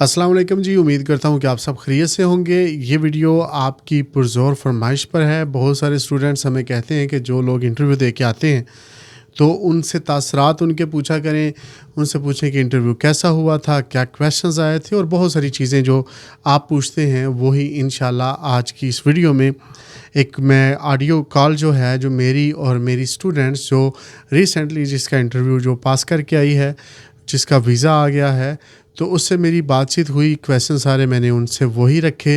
अस्सलाम वालेकुम जी, उम्मीद करता हूँ कि आप सब खैरियत से होंगे। ये वीडियो आपकी पुरज़ोर फ़रमाइश पर है। बहुत सारे स्टूडेंट्स हमें कहते हैं कि जो लोग इंटरव्यू दे के आते हैं, तो उनसे तासरात उनके पूछा करें, उनसे पूछें कि इंटरव्यू कैसा हुआ था, क्या क्वेश्चंस आए थे और बहुत सारी चीज़ें जो आप पूछते हैं, वही इंशाल्लाह आज की इस वीडियो में एक मैं ऑडियो कॉल जो है, जो मेरी और मेरी स्टूडेंट्स जो रिसेंटली जिसका इंटरव्यू जो पास करके आई है, जिसका वीज़ा आ गया है, तो उससे मेरी बातचीत हुई, क्वेश्चन सारे मैंने उनसे वही रखे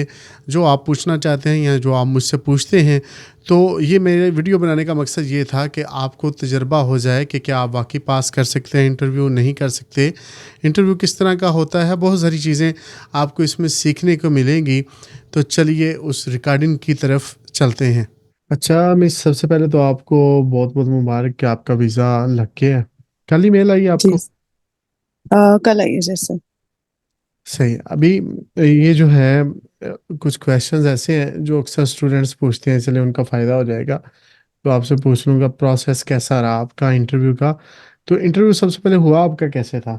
जो आप पूछना चाहते हैं या जो आप मुझसे पूछते हैं। तो ये मेरे वीडियो बनाने का मकसद ये था कि आपको तजुर्बा हो जाए कि क्या आप वाक़ई पास कर सकते हैं इंटरव्यू, नहीं कर सकते। इंटरव्यू किस तरह का होता है, बहुत सारी चीज़ें आपको इसमें सीखने को मिलेंगी। तो चलिए उस रिकॉर्डिंग की तरफ चलते हैं। अच्छा, मैं सबसे पहले तो आपको बहुत-बहुत मुबारक कि आपका वीज़ा लग गया है। कल ही मेल आई जी। आपको? कल आई है जैसे। सही। अभी ये जो है कुछ क्वेश्चंस ऐसे हैं जो अक्सर स्टूडेंट्स पूछते हैं, इसलिए उनका फ़ायदा हो जाएगा। तो आपसे पूछ लूँगा प्रोसेस कैसा रहा आपका इंटरव्यू का? तो इंटरव्यू सबसे पहले हुआ आपका कैसे था?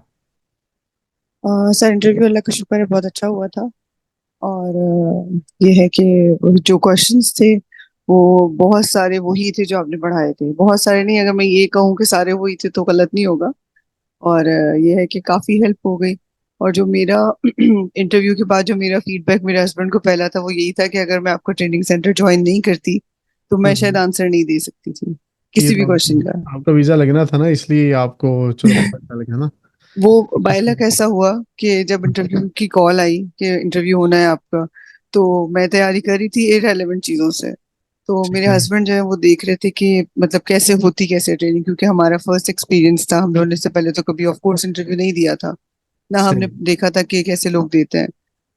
सर इंटरव्यू अल्लाह का शुक्र है बहुत अच्छा हुआ था। और ये है कि जो क्वेश्चंस थे वो बहुत सारे वही थे जो आपने पढ़ाए थे। बहुत सारे नहीं, अगर मैं ये कहूँ कि सारे वही थे तो गलत नहीं होगा। और ये है कि काफ़ी हेल्प हो गई। और जो मेरा इंटरव्यू के बाद जो मेरा फीडबैक मेरे हस्बैंड को पहला था वो यही था कि अगर मैं आपका ट्रेनिंग सेंटर ज्वाइन नहीं करती तो हुँ, मैं शायद हुँ। आंसर नहीं दे सकती थी ये किसी भी तो क्वेश्चन का। आपका वीज़ा लगना था ना, इसलिए आपको चलो पता चल गया ना। वो बायलक अच्छा। ऐसा हुआ कि जब इंटरव्यू की कॉल आई कि इंटरव्यू होना है आपका, तो मैं तैयारी कर रही थी इररिलेवेंट चीजों से। तो ठीक मेरे है। हस्बैंड जो है वो देख रहे थे कि मतलब कैसे होती कैसे ट्रेनिंग, क्योंकि हमारा फर्स्ट एक्सपीरियंस था, हम लोगों ने इससे पहले तो कभी ऑफ कोर्स इंटरव्यू नहीं दिया था ना, हमने सही। देखा था कि कैसे लोग देते हैं।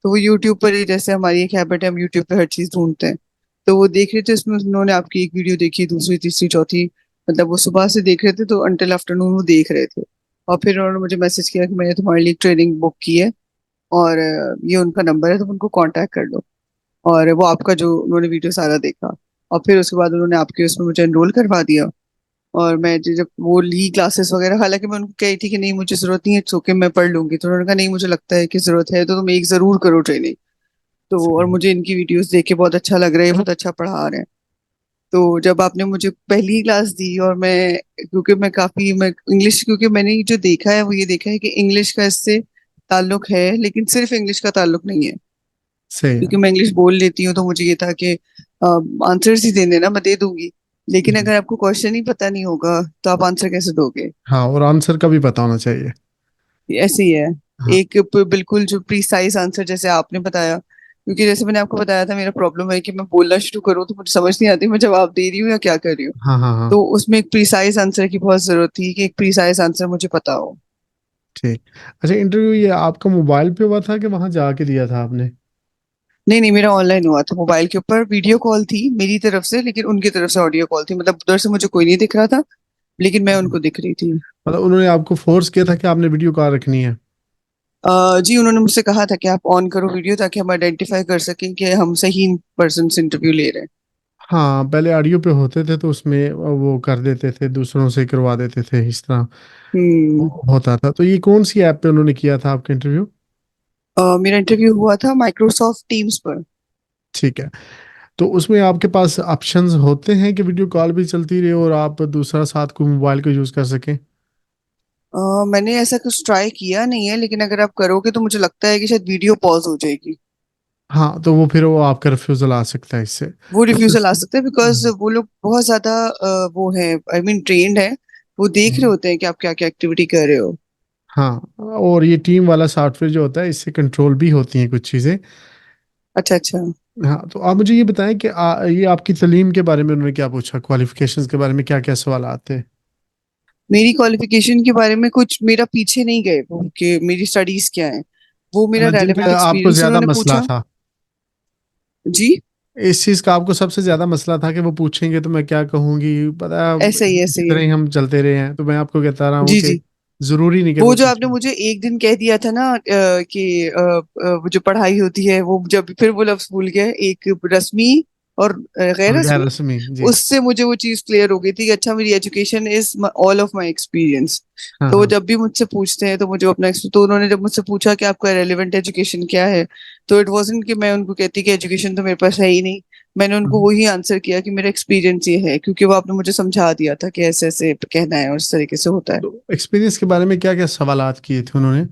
तो वो यूट्यूब पर ही, जैसे हमारी एक हैबिट है, हम यूट्यूब पे हर चीज ढूंढते हैं। तो वो देख रहे थे, उसमें उन्होंने आपकी एक वीडियो देखी, दूसरी तीसरी चौथी, मतलब वो सुबह से देख रहे थे तो अंटिल आफ्टरनून वो देख रहे थे। और फिर उन्होंने मुझे मैसेज किया कि मैंने तुम्हारे लिए ट्रेनिंग बुक की है और ये उनका नंबर है, तुम उनको कांटेक्ट कर लो। और वो आपका जो उन्होंने वीडियो सारा देखा और फिर उसके बाद उन्होंने आपके उसमें मुझे एनरोल करवा दिया। और मैं जब वो ली क्लासेस वगैरह, हालांकि मैं उनको कही थी कि नहीं मुझे जरूरत नहीं है, सो के मैं पढ़ लूंगी, तो उन्होंने कहा नहीं मुझे लगता है कि जरूरत है तो तुम एक जरूर करो ट्रेनिंग। तो और सही। मुझे इनकी वीडियोस देख के बहुत अच्छा लग रहा है, बहुत अच्छा पढ़ा रहे हैं। तो जब आपने मुझे पहली क्लास दी और मैं, क्योंकि मैं इंग्लिश, क्योंकि मैंने जो देखा है वो ये देखा है कि इंग्लिश का इससे ताल्लुक है, लेकिन सिर्फ इंग्लिश का ताल्लुक नहीं है। सही है। क्योंकि मैं इंग्लिश बोल लेती हूँ तो मुझे ये था कि आंसर्स ही देने ना, मैं दे दूंगी, लेकिन जी। अगर आपको क्वेश्चन ही पता नहीं होगा तो आप आंसर कैसे दोगे। हाँ, और आंसर का भी पता होना चाहिए। ऐसे ही है। हाँ। एक बिल्कुल जो प्रीसाइज आंसर जैसे आपने बताया, क्योंकि जैसे मैंने आपको बताया था मेरा प्रॉब्लम है कि मैं बोलना शुरू करूँ तो मुझे समझ नहीं आती मैं जवाब दे रही हूँ या क्या कर रही हूँ। हाँ, हाँ, हाँ। तो उसमें एक प्रीसाइज आंसर की बहुत जरूरत थी कि एक प्रीसाइज आंसर मुझे पता हो। ठीक। अच्छा, इंटरव्यू ये आपका मोबाइल पे हुआ था कि वहाँ जाके दिया था आपने? नहीं नहीं, मेरा ऑनलाइन हुआ था, मोबाइल के ऊपर वीडियो कॉल थी मेरी तरफ से, लेकिन उनकी तरफ से ऑडियो कॉल थी, मतलब उधर से मुझे कोई नहीं दिख रहा था लेकिन मैं उनको दिख रही थी। मतलब उन्होंने आपको फ़ोर्स किया था कि आपने वीडियो कॉल रखनी है? जी, उन्होंने मुझसे कहा था कि आप ऑन करो वीडियो ताकि हम आइडेंटिफाई कर सकें कि हम सही पर्सन से इंटरव्यू ले रहे हैं। हाँ, पहले ऑडियो पे होते थे तो उसमें वो कर देते थे, दूसरों से करवा देते थे, इस तरह हम्म। होता था। तो ये कौन-सी ऐप पे उन्होंने किया था आपका इंटरव्यू? मेरा इंटरव्यू हुआ था माइक्रोसॉफ्ट टीम्स पर। ठीक है। तो उसमें आपके पास ऑप्शंस होते हैं कि वीडियो कॉल भी चलती रहे और आप दूसरा साथ कोई मोबाइल को यूज़ कर सकें? मैंने ऐसा कुछ ट्राई किया नहीं है, लेकिन अगर आप करोगे तो मुझे लगता है कि शायद वीडियो पॉज हो जाएगी। हाँ, तो वो फिर वो आपका रिफ्यूज़ल आ सकता है इससे। वो तो रिफ्यूजल आ इससे सकता है बिकॉज वो लोग बहुत ज्यादा वो है, आई मीन ट्रेंड है, वो देख रहे हुँ। होते हैं कि आप क्या क्या एक्टिविटी कर रहे हो। हाँ, और ये टीम वाला सॉफ्टवेयर जो होता है इससे कंट्रोल भी होती हैं कुछ चीज़ें। अच्छा अच्छा। हाँ, तो आप मुझे ये बताएँ कि ये आपकी तलीम के बारे में उन्होंने क्या पूछा? क्वालिफ़िकेशंस के बारे में क्या-क्या सवाल आते हैं? मेरी क्वालिफिकेशन के बारे में कुछ मेरा पीछे नहीं गए वो कि मेरी स्टडीज क्या है, वो मेरा मतलब रेलेवेंट जिनका आपको एक्सपीरियंस ज़्यादा उन्होंने मसला पूछा। था, जी। इस चीज़ का आपको सबसे ज़्यादा मसला था कि वो पूछेंगे तो मैं क्या कहूँगी? पता है ऐसे ही ऐसे इसी ही तरह है। ही हम चलते रहे हैं, तो मैं आपको कहता रहा हूँ जी कि जी। ज़रूरी नहीं कि वो वो जो आपने पूछें। मुझे एक दिन कह दिया था ना कि वो जो पढ़ाई होती है वो, जब फिर वो लफ्ज भूल गए, एक रस्मी और गैर गैर रस्मी, रस्मी जी। उससे मुझे वो चीज क्लियर हो गई थी कि अच्छा मेरी education is all of my experience. हाँ तो वो हाँ। जब भी मुझसे पूछते हैं तो मुझे अपना तो उन्होंने जब मुझसे पूछा कि आपका रेलेवेंट एजुकेशन क्या है, तो इट वाजंट कि मैं उनको कहती कि एजुकेशन तो मेरे पास है ही नहीं। मैंने उनको हम्म। वही आंसर किया कि मेरा एक्सपीरियंस ये है, क्योंकि वो आपने मुझे समझा दिया था कि ऐसे ऐसे कहना है और इस तरीके से होता है। तो एक्सपीरियंस के बारे में क्या क्या सवालात किए थे उन्होंने?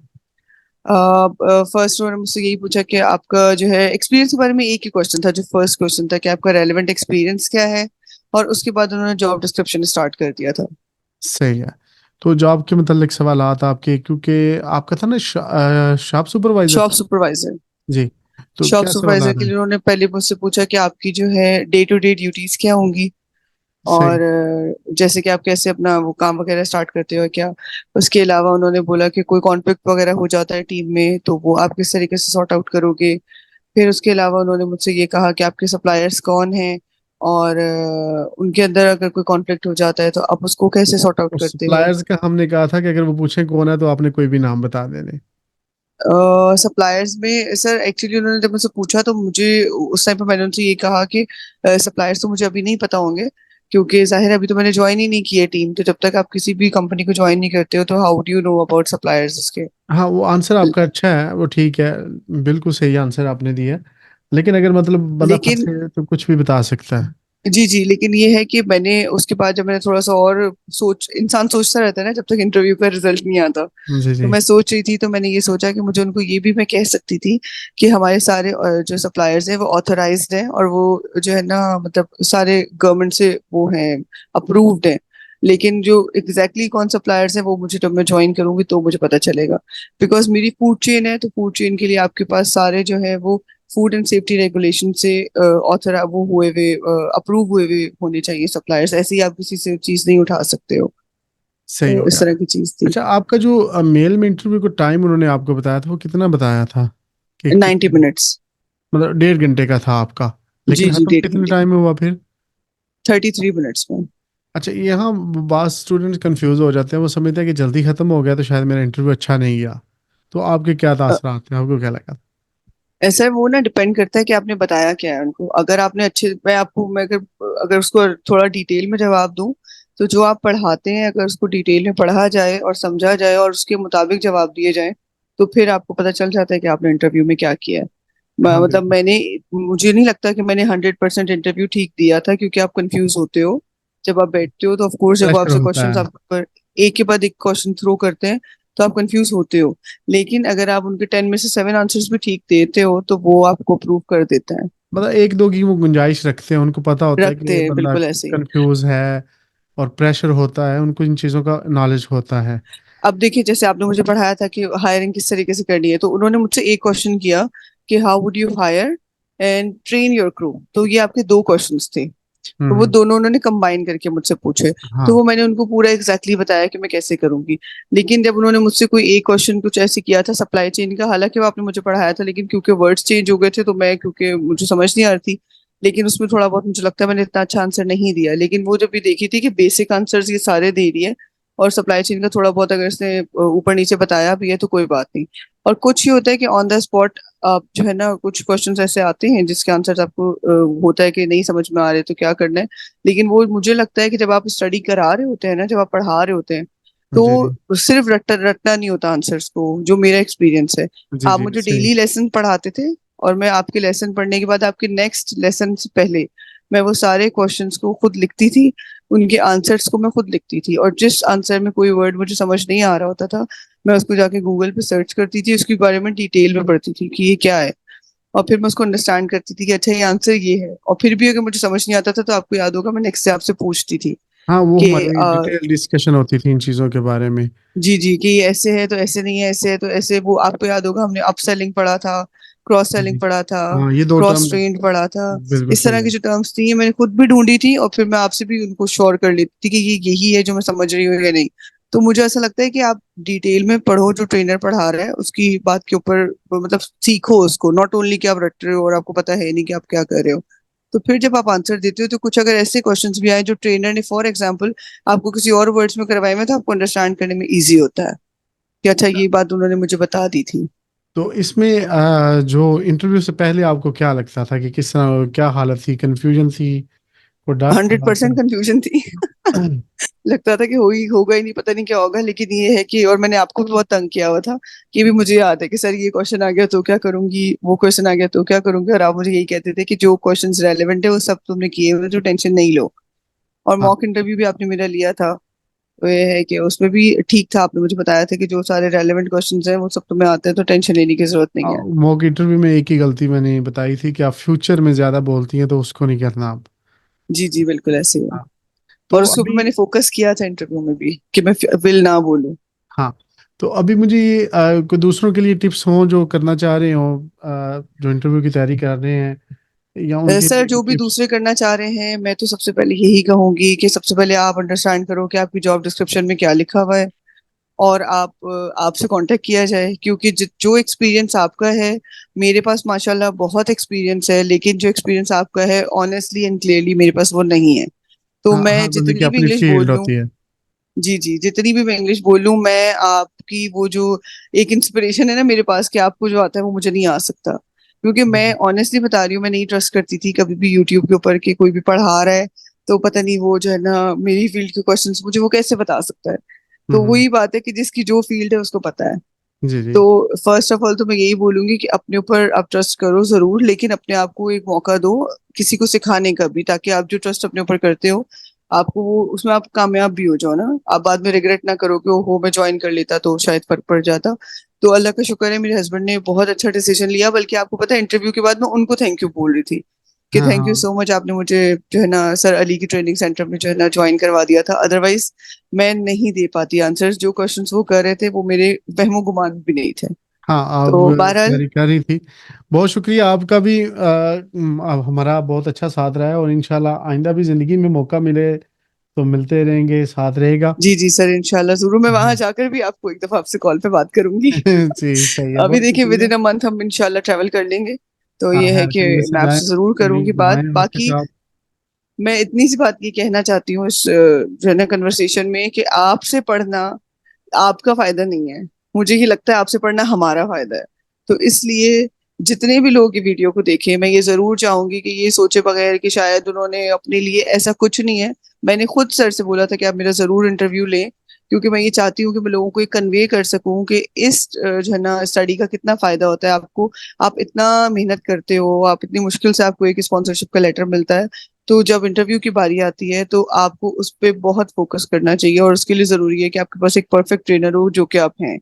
फर्स्ट उन्होंने मुझसे यही पूछा कि आपका जो है एक्सपीरियंस के बारे में, एक ही क्वेश्चन था जो फर्स्ट क्वेश्चन था कि आपका रेलेवेंट एक्सपीरियंस क्या है, और उसके बाद उन्होंने जॉब डिस्क्रिप्शन स्टार्ट कर दिया था। सही है। तो जॉब के मतलब सवालात आपके, क्योंकि आपका था ना शॉप सुपरवाइजर। Shop supervisor. जी। तो शॉप क्या सुपरवाइजर सवालात के हैं? लिए उन्होंने पहले मुझसे पूछा कि आपकी जो है डे टू डे ड्यूटीज क्या होंगी, सही। और जैसे कि आप कैसे अपना वो काम वगैरह स्टार्ट करते हो क्या। उसके अलावा उन्होंने बोला कि कोई कॉन्फ्लिक्ट वगैरह हो जाता है टीम में तो वो आप किस तरीके से सॉर्ट आउट करोगे। फिर उसके अलावा उन्होंने मुझसे ये कहा कि आपके सप्लायर्स कौन हैं, और उनके अंदर अगर कोई कॉन्फ्लिक्ट हो जाता है तो आप उसको कैसे सॉर्ट आउट और करते हो। सप्लायर्स का हमने कहा था कि अगर वो पूछें कौन है तो आपने कोई भी नाम बता देने। सप्लायर्स में सर एक्चुअली उन्होंने जब मुझसे पूछा तो मुझे उस टाइम पे मैंने उनसे ये कहा कि सप्लायर्स तो मुझे अभी नहीं पता होंगे, क्योंकि जाहिर है अभी तो मैंने ज्वाइन ही नहीं की है टीम। तो जब तक आप किसी भी कंपनी को ज्वाइन नहीं करते हो तो how do you know about suppliers उसके। हाँ, वो आंसर आपका अच्छा है, वो ठीक है। बिल्कुल सही आंसर आपने दिया। लेकिन अगर मतलब बंदा लेकिन फंसे तो कुछ भी बता सकता है। जी जी, लेकिन ये है कि मैंने उसके बाद जब मैंने थोड़ा सा और इंसान सोचता रहता है ना जब तक इंटरव्यू का रिजल्ट नहीं आता। जी तो जी। मैं सोच रही थी, तो मैंने ये सोचा कि मुझे उनको ये भी मैं कह सकती थी कि हमारे सारे जो सप्लायर्स हैं वो ऑथराइज्ड हैं, और वो जो है ना मतलब सारे गवर्नमेंट से वो हैं, अप्रूव्ड हैं। लेकिन जो एग्जैक्टली कौन सप्लायर्स हैं वो मुझे जब मैं ज्वाइन करूंगी तो मुझे पता चलेगा। बिकॉज मेरी फूड चेन है, तो फूड चेन के लिए आपके पास सारे जो है वो फूड एंड सेफ्टी रेगुलेशन से ऑथर वो हुए हुए, अप्रूव हुए हुए होने चाहिए सप्लायर्स। ऐसे ही आप किसी से चीज नहीं उठा सकते हो। सही तो हो इस गया। तरह की चीज थी। अच्छा, आपका जो मेल में इंटरव्यू को टाइम उन्होंने आपको बताया था वो कितना बताया था? कि 90 मिनट्स। मतलब 1.5 घंटे का था आपका, लेकिन जी जी, खत्म डेढ़ कितने घंटे टाइम में हुआ फिर? 33 मिनट्स में। अच्छा, यहाँ बात स्टूडेंट कंफ्यूज हो जाते हैं, वो समझते हैं कि जल्दी खत्म हो गया तो शायद मेरा इंटरव्यू अच्छा नहीं गया। तो आपके क्या तासरात थे, आपको क्या लगा? ऐसा है, वो ना डिपेंड करता है कि आपने बताया क्या है उनको। अगर आपने अच्छे, मैं अगर अगर उसको थोड़ा डिटेल में जवाब दूं, तो जो आप पढ़ाते हैं अगर उसको डिटेल में पढ़ा जाए और समझा जाए और उसके मुताबिक जवाब दिए जाए, तो फिर आपको पता चल जाता है कि आपने इंटरव्यू में क्या किया है। हाँ मतलब बिल्कुल। मुझे नहीं लगता कि मैंने 100% इंटरव्यू ठीक दिया था, क्योंकि आप कंफ्यूज होते हो जब आप बैठते हो। तो ऑफ कोर्स जब वो प्रेशर आपसे होता क्वेश्चंस है। आप पर एक के बाद एक क्वेश्चन थ्रो करते हैं तो आप कंफ्यूज होते हो। लेकिन अगर आप उनके 10 में से 7 आंसर्स भी ठीक देते हो तो वो आपको अप्रूव कर देता है। मतलब एक दो की वो गुंजाइश रखते हैं, उनको पता होता है कि रखते ये हैं बंदा बिल्कुल ऐसे ही। कंफ्यूज है और प्रेशर होता है, उनको इन चीज़ों का नॉलेज होता है। अब देखिए, जैसे आपने मुझे पढ़ाया था कि हायरिंग किस तरीके से करनी है, तो उन्होंने मुझसे एक क्वेश्चन किया कि how would you hire and train your crew. तो ये आपके दो क्वेश्चंस थे। तो वो हम्म। दोनों उन्होंने कंबाइन करके मुझसे पूछे। तो हाँ। वो मैंने उनको पूरा एग्जैक्टली बताया कि मैं कैसे करूंगी। लेकिन जब उन्होंने मुझसे कोई एक क्वेश्चन कुछ ऐसे किया था सप्लाई चेन का, हालांकि वो आपने मुझे पढ़ाया था लेकिन क्योंकि वर्ड्स चेंज हो गए थे तो मैं, क्योंकि मुझे समझ नहीं आ रही थी, लेकिन उसमें थोड़ा बहुत मुझे लगता है मैंने इतना अच्छा आंसर नहीं दिया। लेकिन वो जब भी देखी थी कि बेसिक आंसर्स ये सारे दे रही है और सप्लाई चेन का थोड़ा बहुत अगर इसने ऊपर नीचे बताया भी है तो कोई बात नहीं। और कुछ ही होता है कि ऑन द स्पॉट आप जो है ना कुछ क्वेश्चंस ऐसे आते हैं जिसके आंसर्स आपको होता है कि नहीं समझ में आ रहे तो क्या करना है। लेकिन वो मुझे लगता है कि जब आप स्टडी करा रहे होते हैं ना, जब आप पढ़ा रहे होते हैं, जी जी। तो सिर्फ रटना नहीं होता आंसर्स को, जो मेरा एक्सपीरियंस है। जी आप जी मुझे सही। डेली लेसन पढ़ाते थे, और मैं आपके लेसन पढ़ने के बाद आपके नेक्स्ट लेसन से पहले मैं वो सारे क्वेश्चंस को खुद लिखती थी, उनके आंसर्स को मैं खुद लिखती थी, और जिस आंसर में कोई वर्ड मुझे समझ नहीं आ रहा होता था मैं उसको जाके गूगल पे सर्च करती थी, उसके बारे में डिटेल में पढ़ती थी कि ये क्या है, और फिर मैं उसको अंडरस्टैंड करती थी कि अच्छा ये आंसर ये है। और फिर भी अगर मुझे समझ नहीं आता था तो आपको याद होगा मैं नेक्स्ट से आपसे पूछती थी हाँ, वो कि हमारी डिटेल डिस्कशन होती थी इन चीज़ों के बारे में। जी जी, कि ये ऐसे है तो ऐसे नहीं है, ऐसे है तो ऐसे। वो आपको याद होगा हमने अप सेलिंग पढ़ा था, क्रॉस सेलिंग जी। पढ़ा था, हाँ, ये दो क्रॉस टर्म ट्रेंड पढ़ा था। बिल्कुल इस सही तरह की है। जो टर्म्स थी ये मैंने खुद भी ढूंढी थी, और फिर मैं आपसे भी उनको श्योर कर लेती थी कि ये यही है जो मैं समझ रही हूँ या नहीं। तो मुझे ऐसा लगता है कि आप डिटेल में पढ़ो, जो ट्रेनर पढ़ा रहा है उसकी बात के ऊपर मतलब सीखो उसको, नॉट ओनली कि आप रट रहे हो और आपको पता है नहीं कि आप क्या कर रहे हो। तो फिर जब आप आंसर देते हो तो कुछ अगर ऐसे क्वेश्चंस भी आए जो ट्रेनर ने फॉर एग्जांपल आपको किसी और वर्ड्स में करवाए में, तो आपको अंडरस्टैंड करने में इजी होता है कि अच्छा ये बात उन्होंने मुझे बता दी थी। तो इसमें जो इंटरव्यू से पहले आपको क्या लगता था कि किस तरह, क्या हालत थी, कंफ्यूजन थी, कोई डर हंड्रेड था परसेंट कंफ्यूजन थी। क्या? लगता था कि होगा ही नहीं, पता नहीं क्या होगा। लेकिन ये है कि, और मैंने आपको भी बहुत तंग किया हुआ था कि भी मुझे याद है कि सर ये क्वेश्चन आ गया तो क्या करूंगी, वो क्वेश्चन आ गया तो क्या करूंगी, और आप मुझे यही कहते थे कि जो क्वेश्चंस रेलेवेंट है वो सब तुमने किए हुए, जो टेंशन नहीं लो। और हाँ, मॉक इंटरव्यू भी आपने मेरा लिया था, तो ये है कि उसमें भी ठीक था, आपने मुझे बताया था कि जो सारे रेलेवेंट क्वेश्चंस हैं वो सब तुम्हें आते हैं, तो टेंशन लेने की जरूरत नहीं है। मॉक इंटरव्यू में एक ही गलती मैंने बताई थी कि आप फ्यूचर में ज्यादा बोलती हैं, तो उसको नहीं करना आप। जी जी बिल्कुल ऐसे ही है। हाँ, तो और उसके ऊपर अभी, मैंने फोकस किया था इंटरव्यू में भी कि मैं विल ना बोलूं। हाँ, तो अभी मुझे ये कोई दूसरों के लिए टिप्स हों जो करना चाह रहे हो, जो इंटरव्यू की तैयारी कर रहे हैं, या उनके सर लिए जो कोई भी टिप्स? दूसरे करना चाह रहे हैं, मैं तो सबसे पहले यही कहूंगी कि सबसे पहले आप अंडरस्टैंड करो कि आपकी जॉब डिस्क्रिप्शन में क्या लिखा हुआ है, और आपसे कांटेक्ट किया जाए। क्योंकि जो एक्सपीरियंस आपका है, मेरे पास माशाल्लाह बहुत एक्सपीरियंस है, लेकिन जो एक्सपीरियंस आपका है ऑनेस्टली एंड क्लियरली मेरे पास वो नहीं है। तो हाँ, मैं हर बंदे की जितनी भी अपनी इंग्लिश बोल फील्ड लूं, होती है। जी जी, जितनी भी मैं इंग्लिश बोल लूं, मैं आपकी वो जो एक इंस्पिरेशन है ना मेरे पास कि आपको जो आता है वो मुझे नहीं आ सकता। क्योंकि मैं हम्म। ऑनेस्टली बता रही हूँ, मैं नहीं ट्रस्ट करती थी कभी भी यूट्यूब के ऊपर कि कोई भी पढ़ा रहा है तो पता नहीं वो जो है ना मेरी फील्ड के क्वेश्चंस मुझे वो कैसे बता सकता है। तो हम्म। वही बात है कि जिसकी जो फील्ड है उसको पता है। जी जी। तो फर्स्ट ऑफ ऑल तो मैं यही बोलूंगी कि अपने ऊपर आप ट्रस्ट करो जरूर, लेकिन अपने आप को एक मौका दो किसी को सिखाने का भी, ताकि आप जो ट्रस्ट अपने ऊपर करते हो आपको वो उसमें आप कामयाब भी हो जाओ ना, आप बाद में रिग्रेट ना करो कि ओहो मैं ज्वाइन कर लेता तो शायद फर्क पड़ जाता। तो अल्लाह का शुक्र है मेरे हस्बैंड ने बहुत अच्छा डिसीजन लिया, बल्कि आपको पता है इंटरव्यू के बाद मैं उनको थैंक यू बोल रही थी कि हाँ थैंक यू हाँ। सो मच, आपने मुझे जो है ना सर अली की ट्रेनिंग सेंटर में जो है ना ज्वाइन करवा दिया था। अदरवाइज मैं नहीं दे पाती आंसर्स, जो क्वेश्चंस वो कर रहे थे वो मेरे वहमो गुमान भी नहीं थे। हाँ, आप तो बहरहाल, तैयारी कर रही थी। बहुत शुक्रिया आपका भी, अब हमारा बहुत अच्छा साथ रहा है, और इंशाल्लाह आइंदा भी ज़िंदगी में मौका मिले तो मिलते रहेंगे, साथ रहेगा। जी जी सर, इंशाल्लाह जरूर, मैं वहां हाँ। जाकर भी आपको एक दफा आपसे कॉल पे बात करूंगी। जी सही है, अभी बहुत देखिए विद शुक्रिया। इन अ मंथ हम इंशाल्लाह ट्रैवल कर लेंगे। तो हाँ, ये है खैर कि खैरियत से मैं जाएं, आपसे जरूर यही करूंगी बात। दुआएं आप तक बाकी आप। मैं इतनी सी बात ये कहना चाहती हूँ इस जो है ना कन्वर्सेशन में, कि आपसे पढ़ना आपका फायदा नहीं है, मुझे ही लगता है आपसे पढ़ना हमारा फायदा है। तो इसलिए जितने भी लोग ये वीडियो को देखें, मैं ये जरूर चाहूंगी कि ये सोचे बगैर कि शायद उन्होंने अपने लिए, ऐसा कुछ नहीं है। मैंने खुद सर से बोला था कि आप मेरा जरूर इंटरव्यू लें, क्योंकि मैं ये चाहती हूँ कि मैं लोगों को ये कन्वे कर सकूं कि इस जो है ना स्टडी का कितना फायदा होता है आपको। आप इतना मेहनत करते हो, आप इतनी मुश्किल से आपको एक स्पॉन्सरशिप का लेटर मिलता है, तो जब इंटरव्यू की बारी आती है तो आपको उस पर बहुत फोकस करना चाहिए, और उसके लिए जरूरी है कि आपके पास एक परफेक्ट ट्रेनर हो, जो कि आप हैं।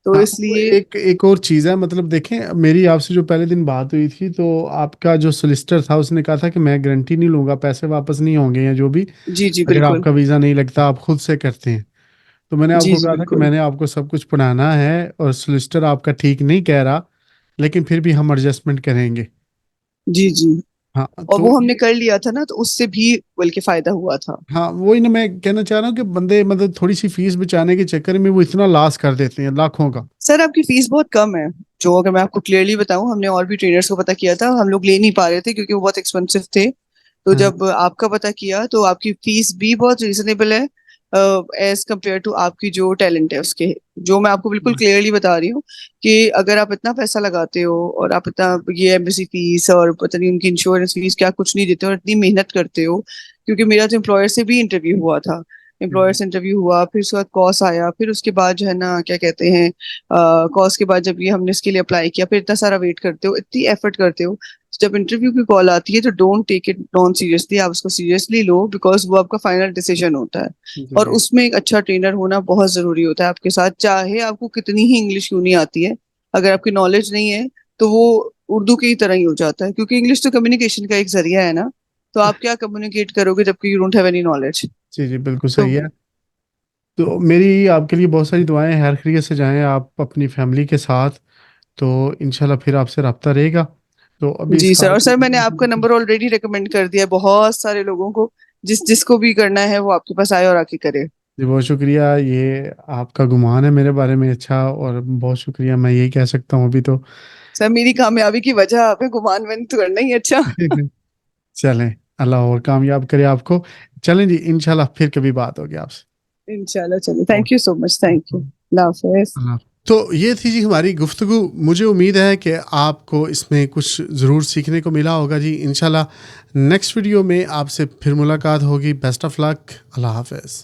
तो हाँ, तो इसलिए एक एक और चीज़ है, मतलब देखें, मेरी आपसे जो पहले दिन बात हुई थी, तो आपका जो सोलिसिटर था उसने कहा था कि मैं गारंटी नहीं लूंगा, पैसे वापस नहीं होंगे या जो भी, जी जी अगर बिल्कुल। आपका वीज़ा नहीं लगता, आप खुद से करते हैं। तो मैंने जी आपको जी कहा था कि बिल्कुल। मैंने आपको सब कुछ पढ़ाना है, और सोलिसिटर आपका ठीक नहीं कह रहा, लेकिन फिर भी हम एडजस्टमेंट करेंगे। जी जी। हाँ, और तो वो हमने ये, कर लिया था ना, तो उससे भी बल्कि फायदा हुआ था। हाँ, वही ना मैं कहना चाह रहा हूँ कि बंदे मतलब थोड़ी सी फीस बचाने के चक्कर में वो इतना लॉस कर देते हैं लाखों का। सर आपकी फीस बहुत कम है। जो अगर मैं आपको क्लियरली बताऊं, हमने और भी ट्रेनर्स को पता किया था, हम लोग ले नहीं पा रहे थे क्योंकि वो बहुत एक्सपेंसिव थे। तो हाँ। जब आपका पता किया तो आपकी फीस भी बहुत रीजनेबल है एज कम्पेयर टू आपकी जो टैलेंट है उसके। जो मैं आपको बिल्कुल क्लियरली बता रही हूँ कि अगर आप इतना पैसा लगाते हो और आप इतना ये एम्बेसी फीस और पता नहीं उनकी इंश्योरेंस फीस क्या कुछ नहीं देते हो, और इतनी मेहनत करते हो। क्योंकि मेरा तो एम्प्लॉयर से भी इंटरव्यू हुआ था, एम्प्लॉयर हम्म। से इंटरव्यू हुआ, फिर उसके बाद कॉस आया, फिर उसके बाद जो है ना क्या कहते हैं, कॉस के बाद जब ये हमने इसके लिए अप्लाई किया, फिर इतना सारा वेट करते हो, इतनी एफर्ट करते हो, जब इंटरव्यू की कॉल आती है तो don't take it non seriously, आप उसको सीरियसली लो, बिकॉज वो आपका फाइनल डिसीजन होता है। जी और जी। उसमें एक अच्छा ट्रेनर होना बहुत जरूरी होता है आपके साथ, चाहे आपको कितनी ही इंग्लिश क्यों नहीं आती है। अगर आपकी नॉलेज नहीं है तो वो उर्दू की ही तरह ही हो जाता है, क्योंकि इंग्लिश तो कम्युनिकेशन का एक जरिया है ना। तो आप क्या कम्युनिकेट करोगे जबकि you don't have any knowledge. जी जी, बिल्कुल तो सही है। तो मेरी आपके लिए बहुत सारी दुआएं हैं, हर खैरियत से जाएं आप अपनी फैमिली के साथ। तो इंशाल्लाह फिर आपसे रब्ता रहेगा। तो अभी इस जी सर, कॉल और को सर मैंने conclude आपका करते हैं। नंबर ऑलरेडी रिकमेंड कर दिया है बहुत सारे लोगों को, जिस जिसको भी करना है वो आपके पास आए और आके करे। जी, बहुत शुक्रिया, ये आपका गुमान है मेरे बारे में अच्छा, और बहुत शुक्रिया, मैं यही कह सकता हूँ अभी तो। सर मेरी कामयाबी की वजह आप है, गुमान मैंने तो करना ही अच्छा। चलें, अल्लाह और कामयाब करे आपको। चलें जी, इंशाल्लाह फिर कभी बात होगी आपसे। इंशाल्लाह, चलो, thank okay. You so much, thank you, अल्लाह हाफिज। अल्लाह। तो ये थी जी हमारी गुफ्तगू। मुझे उम्मीद है कि आपको इसमें कुछ ज़रूर सीखने को मिला होगा जी। इंशाल्लाह नेक्स्ट वीडियो में आपसे फिर मुलाकात होगी। Best of luck. अल्लाह हाफ़िज़।